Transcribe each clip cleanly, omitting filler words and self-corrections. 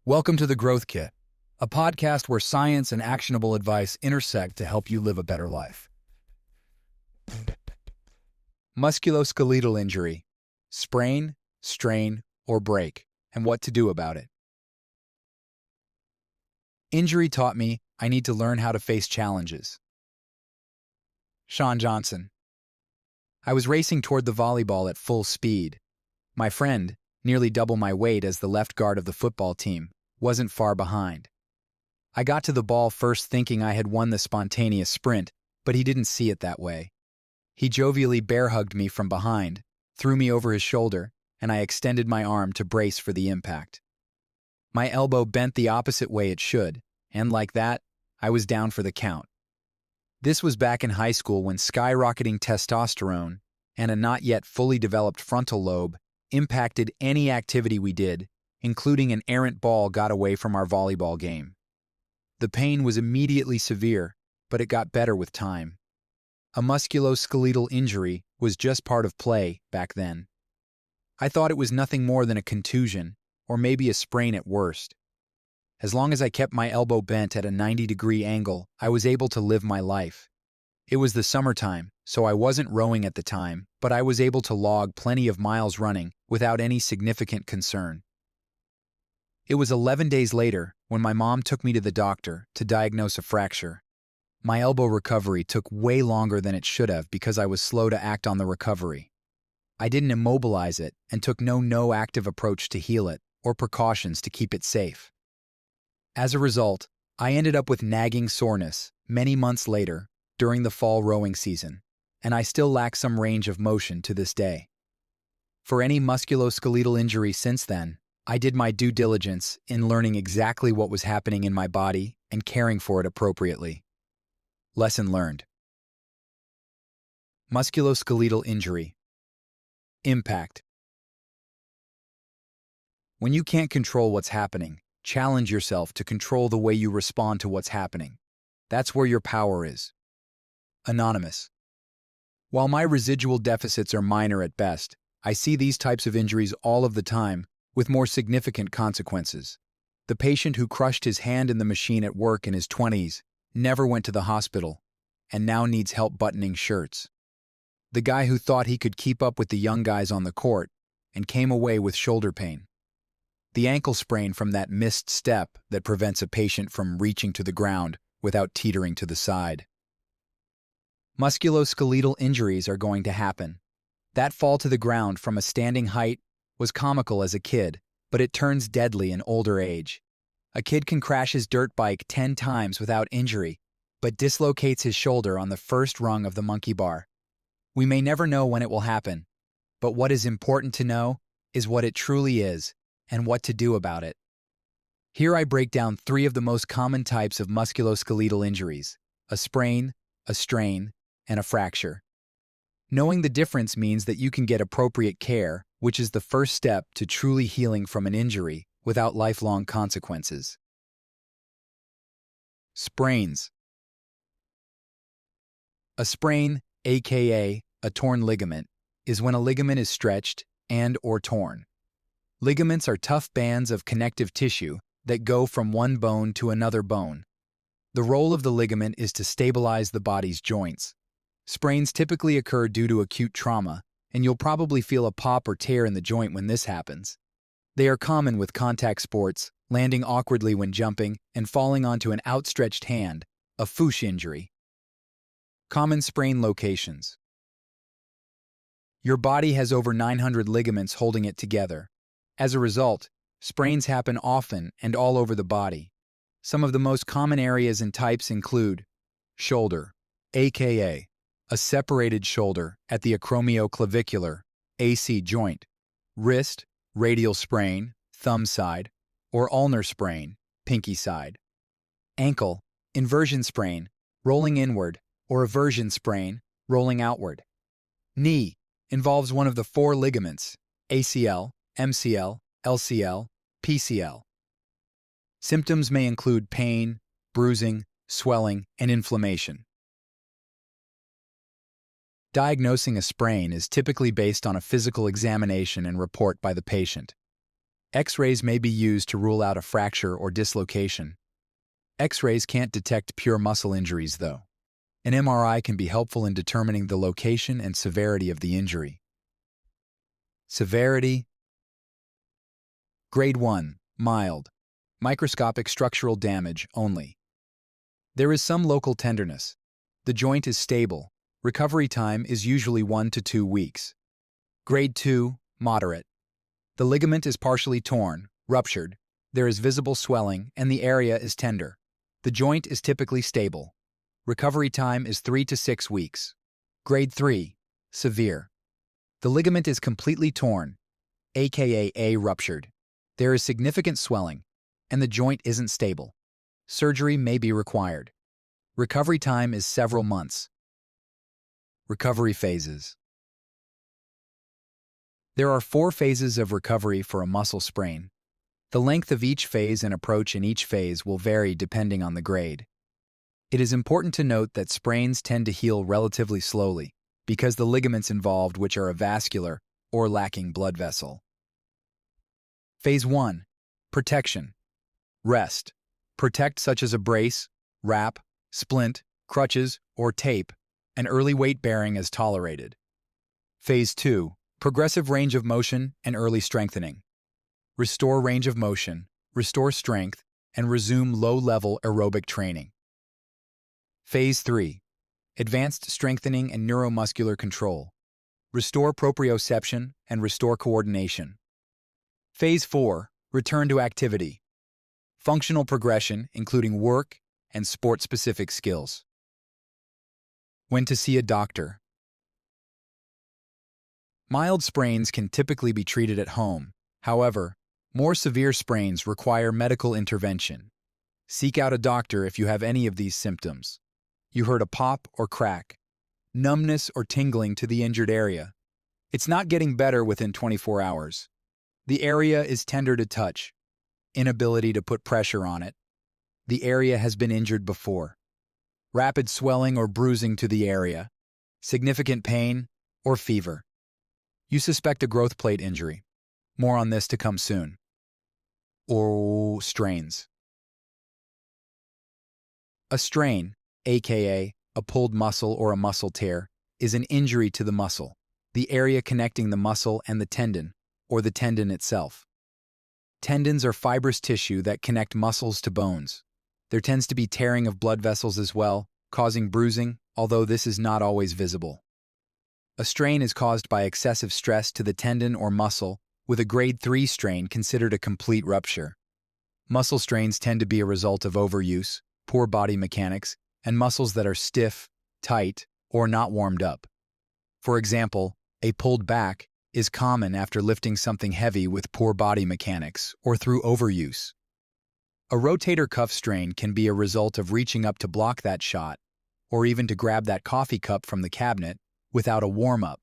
Welcome to The Growth Kit, a podcast where science and actionable advice intersect to help you live a better life. Musculoskeletal injury, sprain, strain, or break, and what to do about it. Injury taught me I need to learn how to face challenges. Sean Johnson. I was racing toward the volleyball at full speed. My friend, nearly double my weight as the left guard of the football team, wasn't far behind. I got to the ball first thinking I had won the spontaneous sprint, but he didn't see it that way. He jovially bear-hugged me from behind, threw me over his shoulder, and I extended my arm to brace for the impact. My elbow bent the opposite way it should, and like that, I was down for the count. This was back in high school when skyrocketing testosterone and a not yet fully developed frontal lobe impacted any activity we did, including an errant ball got away from our volleyball game. The pain was immediately severe, but it got better with time. A musculoskeletal injury was just part of play back then. I thought it was nothing more than a contusion, or maybe a sprain at worst. As long as I kept my elbow bent at a 90-degree angle, I was able to live my life. It was the summertime, so I wasn't rowing at the time, but I was able to log plenty of miles running without any significant concern. It was 11 days later when my mom took me to the doctor to diagnose a fracture. My elbow recovery took way longer than it should have because I was slow to act on the recovery. I didn't immobilize it and took no active approach to heal it or precautions to keep it safe. As a result, I ended up with nagging soreness many months later during the fall rowing season, and I still lack some range of motion to this day. For any musculoskeletal injury since then, I did my due diligence in learning exactly what was happening in my body and caring for it appropriately. Lesson learned. Musculoskeletal injury. Impact. When you can't control what's happening, challenge yourself to control the way you respond to what's happening. That's where your power is. Anonymous. While my residual deficits are minor at best, I see these types of injuries all of the time, with more significant consequences. The patient who crushed his hand in the machine at work in his 20s never went to the hospital and now needs help buttoning shirts. The guy who thought he could keep up with the young guys on the court and came away with shoulder pain. The ankle sprain from that missed step that prevents a patient from reaching to the ground without teetering to the side. Musculoskeletal injuries are going to happen. That fall to the ground from a standing height was comical as a kid, but it turns deadly in older age. A kid can crash his dirt bike 10 times without injury, but dislocates his shoulder on the first rung of the monkey bar. We may never know when it will happen, but what is important to know is what it truly is and what to do about it. Here I break down 3 of the most common types of musculoskeletal injuries: a sprain, a strain, and a fracture. Knowing the difference means that you can get appropriate care, which is the first step to truly healing from an injury without lifelong consequences. Sprains. A sprain, aka a torn ligament, is when a ligament is stretched and/or torn. Ligaments are tough bands of connective tissue that go from one bone to another bone. The role of the ligament is to stabilize the body's joints. Sprains typically occur due to acute trauma, and you'll probably feel a pop or tear in the joint when this happens. They are common with contact sports, landing awkwardly when jumping, and falling onto an outstretched hand, a fouche injury. Common sprain locations. Your body has over 900 ligaments holding it together. As a result, sprains happen often and all over the body. Some of the most common areas and types include shoulder, aka a separated shoulder at the acromioclavicular AC joint, wrist, radial sprain, thumb side, or ulnar sprain, pinky side. Ankle, inversion sprain, rolling inward, or eversion sprain, rolling outward. Knee, involves one of the 4 ligaments, ACL, MCL, LCL, PCL. Symptoms may include pain, bruising, swelling, and inflammation. Diagnosing a sprain is typically based on a physical examination and report by the patient. X-rays may be used to rule out a fracture or dislocation. X-rays can't detect pure muscle injuries, though. An MRI can be helpful in determining the location and severity of the injury. Severity. Grade 1, mild. Microscopic structural damage only. There is some local tenderness. The joint is stable. Recovery time is usually 1 to 2 weeks. Grade 2, moderate. The ligament is partially torn, ruptured. There is visible swelling, and the area is tender. The joint is typically stable. Recovery time is 3 to 6 weeks. Grade 3, severe. The ligament is completely torn, aka ruptured. There is significant swelling, and the joint isn't stable. Surgery may be required. Recovery time is several months. Recovery phases. There are 4 phases of recovery for a muscle sprain. The length of each phase and approach in each phase will vary depending on the grade. It is important to note that sprains tend to heal relatively slowly because the ligaments involved which are avascular or lacking blood vessel. Phase 1. Protection. Rest. Protect such as a brace, wrap, splint, crutches, or tape, and early weight bearing as tolerated. Phase 2. Progressive range of motion and early strengthening. Restore range of motion, restore strength, and resume low-level aerobic training. Phase 3. Advanced strengthening and neuromuscular control. Restore proprioception and restore coordination. Phase 4. Return to activity. Functional progression, including work and sport-specific skills. When to see a doctor. Mild sprains can typically be treated at home. However, more severe sprains require medical intervention. Seek out a doctor if you have any of these symptoms. You heard a pop or crack, numbness or tingling to the injured area. It's not getting better within 24 hours. The area is tender to touch. Inability to put pressure on it. The area has been injured before. Rapid swelling or bruising to the area. Significant pain or fever. You suspect a growth plate injury. More on this to come soon. Or strains. A strain, aka a pulled muscle or a muscle tear, is an injury to the muscle, the area connecting the muscle and the tendon, or the tendon itself. Tendons are fibrous tissue that connect muscles to bones. There tends to be tearing of blood vessels as well, causing bruising, although this is not always visible. A strain is caused by excessive stress to the tendon or muscle, with a grade 3 strain considered a complete rupture. Muscle strains tend to be a result of overuse, poor body mechanics, and muscles that are stiff, tight, or not warmed up. For example, a pulled back is common after lifting something heavy with poor body mechanics or through overuse. A rotator cuff strain can be a result of reaching up to block that shot, or even to grab that coffee cup from the cabinet without a warm-up.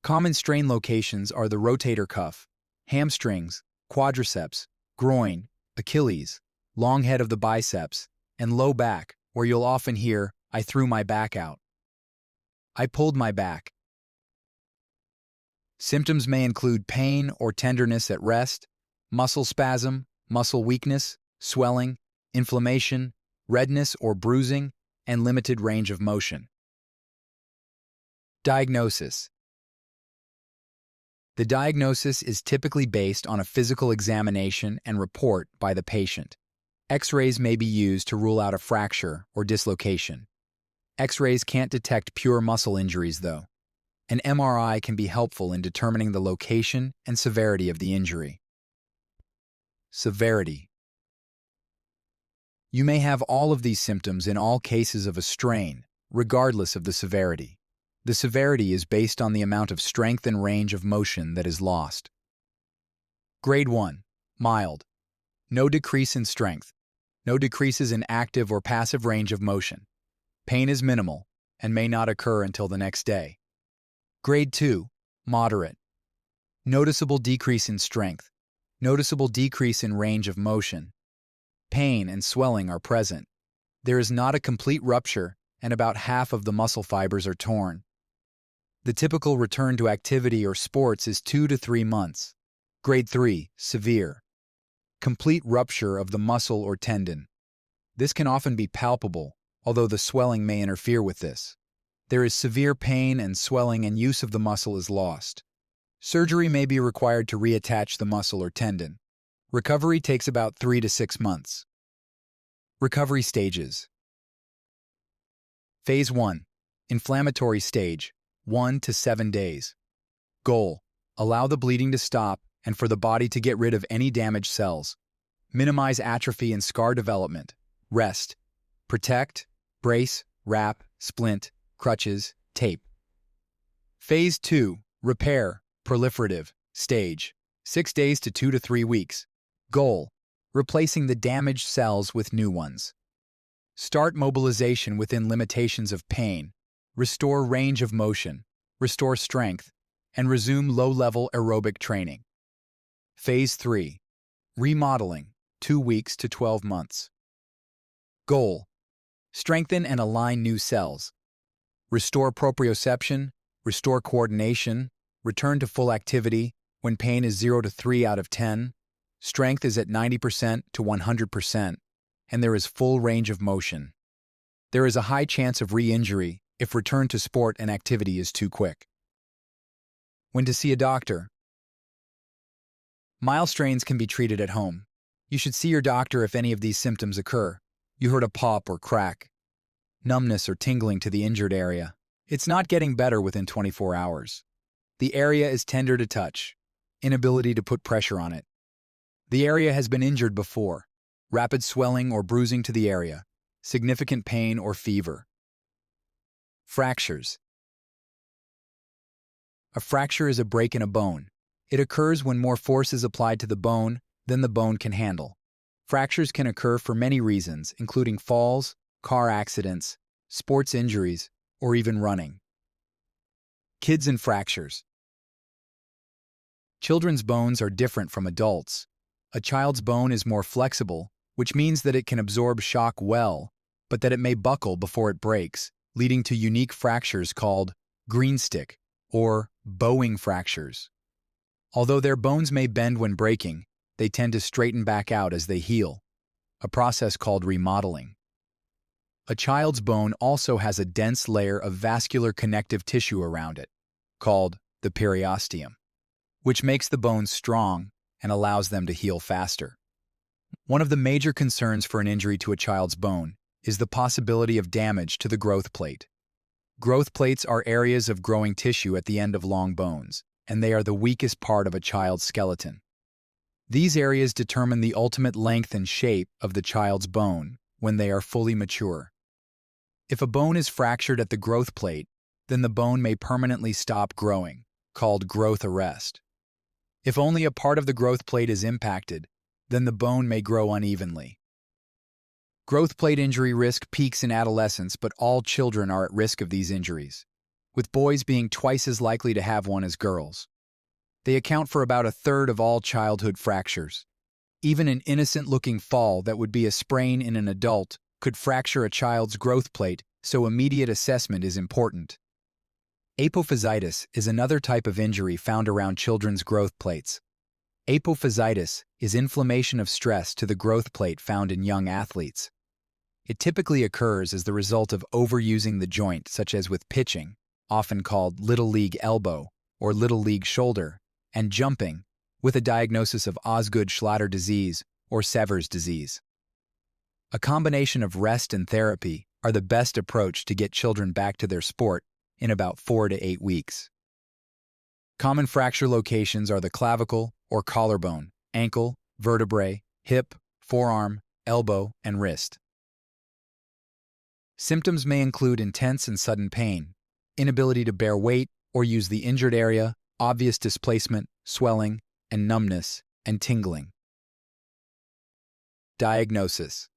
Common strain locations are the rotator cuff, hamstrings, quadriceps, groin, Achilles, long head of the biceps, and low back, where you'll often hear, "I threw my back out." "I pulled my back." Symptoms may include pain or tenderness at rest, muscle spasm, muscle weakness, swelling, inflammation, redness or bruising, and limited range of motion. Diagnosis. The diagnosis is typically based on a physical examination and report by the patient. X-rays may be used to rule out a fracture or dislocation. X-rays can't detect pure muscle injuries, though. An MRI can be helpful in determining the location and severity of the injury. Severity. You may have all of these symptoms in all cases of a strain, regardless of the severity. The severity is based on the amount of strength and range of motion that is lost. Grade 1. Mild. No decrease in strength. No decreases in active or passive range of motion. Pain is minimal and may not occur until the next day. Grade 2. Moderate. Noticeable decrease in strength. Noticeable decrease in range of motion. Pain and swelling are present. There is not a complete rupture, and about half of the muscle fibers are torn. The typical return to activity or sports is 2 to 3 months. Grade 3, severe. Complete rupture of the muscle or tendon. This can often be palpable, although the swelling may interfere with this. There is severe pain and swelling and use of the muscle is lost. Surgery may be required to reattach the muscle or tendon. Recovery takes about 3 to 6 months. Recovery stages. Phase 1. Inflammatory stage, 1 to 7 days. Goal: allow the bleeding to stop and for the body to get rid of any damaged cells. Minimize atrophy and scar development. Rest. Protect, brace, wrap, splint, crutches, tape. Phase 2. Repair, proliferative, stage, 6 days to 2 to 3 weeks. Goal: replacing the damaged cells with new ones. Start mobilization within limitations of pain. Restore range of motion, restore strength, and resume low-level aerobic training. Phase 3. Remodeling, 2 weeks to 12 months. Goal: strengthen and align new cells. Restore proprioception, restore coordination, return to full activity when pain is 0 to 3 out of 10, strength is at 90% to 100%, and there is full range of motion. There is a high chance of re-injury if return to sport and activity is too quick. When to see a doctor. Mild strains can be treated at home. You should see your doctor if any of these symptoms occur. You heard a pop or crack, numbness or tingling to the injured area. It's not getting better within 24 hours. The area is tender to touch, inability to put pressure on it. The area has been injured before, rapid swelling or bruising to the area, significant pain or fever. Fractures. A fracture is a break in a bone. It occurs when more force is applied to the bone than the bone can handle. Fractures can occur for many reasons, including falls, car accidents, sports injuries, or even running. Kids and fractures. Children's bones are different from adults. A child's bone is more flexible, which means that it can absorb shock well, but that it may buckle before it breaks, leading to unique fractures called green stick or bowing fractures. Although their bones may bend when breaking, they tend to straighten back out as they heal, a process called remodeling. A child's bone also has a dense layer of vascular connective tissue around it, called the periosteum, which makes the bones strong and allows them to heal faster. One of the major concerns for an injury to a child's bone is the possibility of damage to the growth plate. Growth plates are areas of growing tissue at the end of long bones, and they are the weakest part of a child's skeleton. These areas determine the ultimate length and shape of the child's bone when they are fully mature. If a bone is fractured at the growth plate, then the bone may permanently stop growing, called growth arrest. If only a part of the growth plate is impacted, then the bone may grow unevenly. Growth plate injury risk peaks in adolescence, but all children are at risk of these injuries, with boys being twice as likely to have one as girls. They account for about a third of all childhood fractures. Even an innocent-looking fall that would be a sprain in an adult could fracture a child's growth plate, so immediate assessment is important. Apophysitis is another type of injury found around children's growth plates. Apophysitis is inflammation of stress to the growth plate found in young athletes. It typically occurs as the result of overusing the joint, such as with pitching, often called Little League elbow or Little League shoulder, and jumping, with a diagnosis of Osgood-Schlatter disease or Sever's disease. A combination of rest and therapy are the best approach to get children back to their sport in about 4 to 8 weeks. Common fracture locations are the clavicle or collarbone, ankle, vertebrae, hip, forearm, elbow, and wrist. Symptoms may include intense and sudden pain, inability to bear weight or use the injured area, obvious displacement, swelling, and numbness, and tingling. Diagnosis.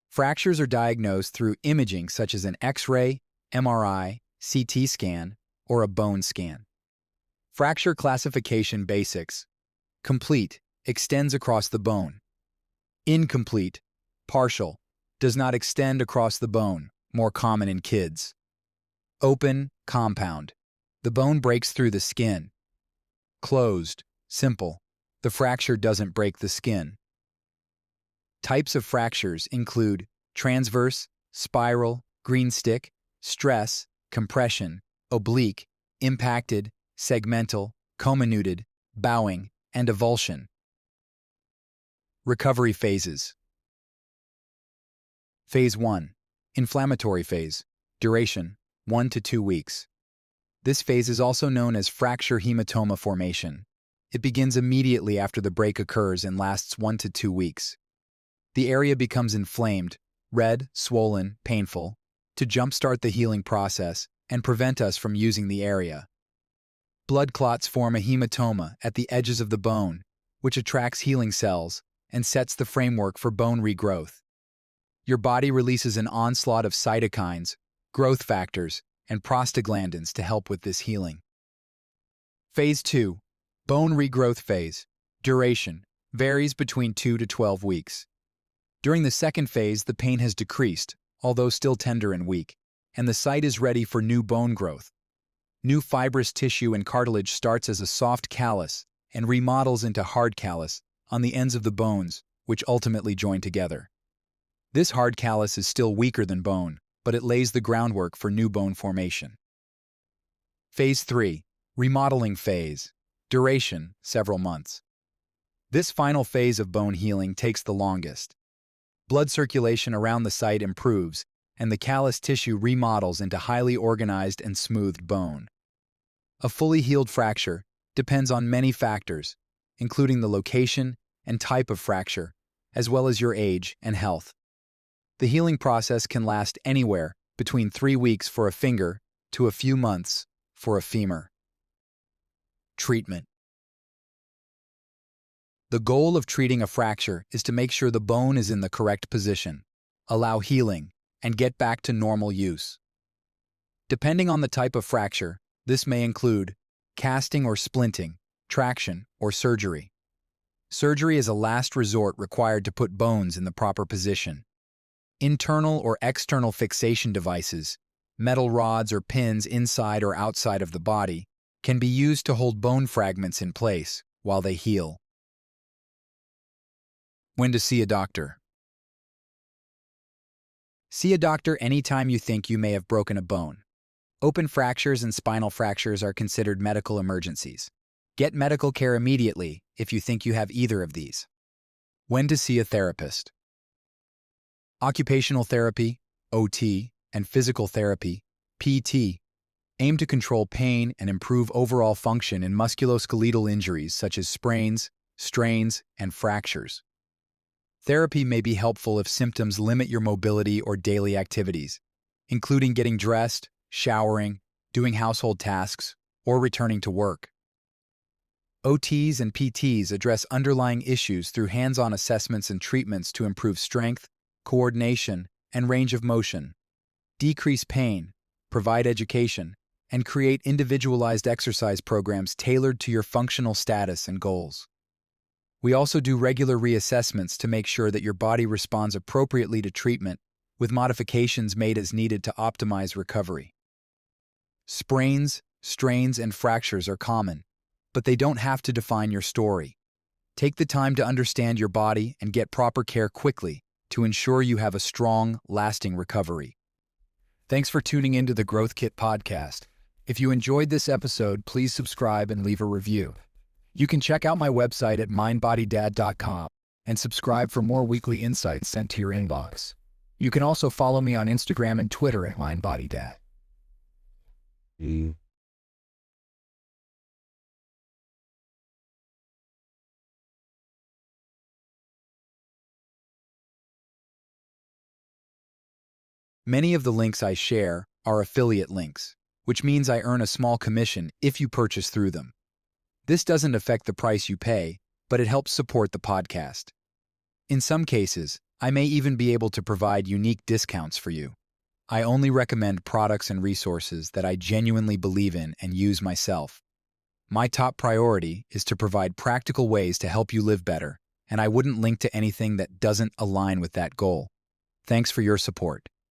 Fractures are diagnosed through imaging such as an X-ray, MRI, CT scan, or a bone scan. Fracture classification basics. Complete, extends across the bone. Incomplete, partial, does not extend across the bone, more common in kids. Open, compound. The bone breaks through the skin. Closed. Simple. The fracture doesn't break the skin. Types of fractures include transverse, spiral, green stick, stress, compression, oblique, impacted, segmental, comminuted, bowing, and avulsion. Recovery phases. Phase 1. Inflammatory phase. Duration, 1 to 2 weeks. This phase is also known as fracture hematoma formation. It begins immediately after the break occurs and lasts 1 to 2 weeks. The area becomes inflamed, red, swollen, painful, to jumpstart the healing process and prevent us from using the area. Blood clots form a hematoma at the edges of the bone, which attracts healing cells and sets the framework for bone regrowth. Your body releases an onslaught of cytokines, growth factors, and prostaglandins to help with this healing. Phase 2. Bone regrowth phase. Duration varies between 2 to 12 weeks. During the second phase, the pain has decreased, although still tender and weak, and the site is ready for new bone growth. New fibrous tissue and cartilage starts as a soft callus and remodels into hard callus on the ends of the bones, which ultimately join together. This hard callus is still weaker than bone, but it lays the groundwork for new bone formation. Phase 3. Remodeling phase. Duration, several months. This final phase of bone healing takes the longest. Blood circulation around the site improves, and the callus tissue remodels into highly organized and smoothed bone. A fully healed fracture depends on many factors, including the location and type of fracture, as well as your age and health. The healing process can last anywhere between 3 weeks for a finger to a few months for a femur. Treatment. The goal of treating a fracture is to make sure the bone is in the correct position, allow healing, and get back to normal use. Depending on the type of fracture, this may include casting or splinting, traction, or surgery. Surgery is a last resort required to put bones in the proper position. Internal or external fixation devices, metal rods or pins inside or outside of the body, can be used to hold bone fragments in place while they heal. When to see a doctor. See a doctor anytime you think you may have broken a bone. Open fractures and spinal fractures are considered medical emergencies. Get medical care immediately if you think you have either of these. When to see a therapist. Occupational therapy, OT, and physical therapy, PT, aim to control pain and improve overall function in musculoskeletal injuries such as sprains, strains, and fractures. Therapy may be helpful if symptoms limit your mobility or daily activities, including getting dressed, showering, doing household tasks, or returning to work. OTs and PTs address underlying issues through hands-on assessments and treatments to improve strength, coordination, and range of motion, decrease pain, provide education, and create individualized exercise programs tailored to your functional status and goals. We also do regular reassessments to make sure that your body responds appropriately to treatment, with modifications made as needed to optimize recovery. Sprains, strains, and fractures are common, but they don't have to define your story. Take the time to understand your body and get proper care quickly to ensure you have a strong, lasting recovery. Thanks for tuning into the Growth Kit podcast. If you enjoyed this episode, please subscribe and leave a review. You can check out my website at MindBodyDad.com and subscribe for more weekly insights sent to your inbox. You can also follow me on Instagram and Twitter at MindBodyDad. Many of the links I share are affiliate links, which means I earn a small commission if you purchase through them. This doesn't affect the price you pay, but it helps support the podcast. In some cases, I may even be able to provide unique discounts for you. I only recommend products and resources that I genuinely believe in and use myself. My top priority is to provide practical ways to help you live better, and I wouldn't link to anything that doesn't align with that goal. Thanks for your support.